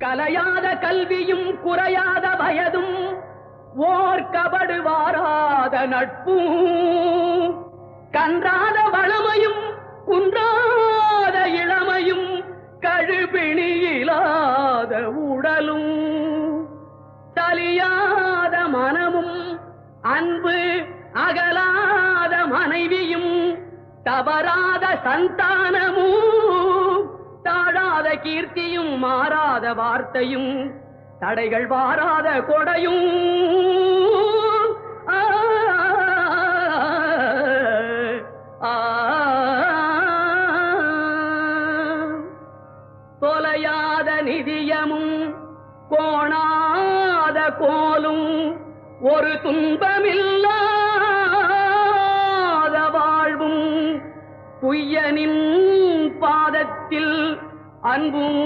கலையாத கல்வியும் குறையாத வயதும் ஓர் கபடு வாராத நட்பும் கன்றாத வளமையும் குன்றாத இளமையும் கழுபிணியிலாத உடலும் தலியாத மனமும் அன்பு அகலாத மனைவியும் தவறாத சந்தானமும் தாழாத கீர்த்தியும் மாறாத வார்த்தையும் தடைகள் வாராத கொடையும் தொலையாத நிதியமும் கோணாத கோலும் ஒரு துன்பமில்லாத வாழ்வும் குய்யனின் பாதத்தில் அன்பும்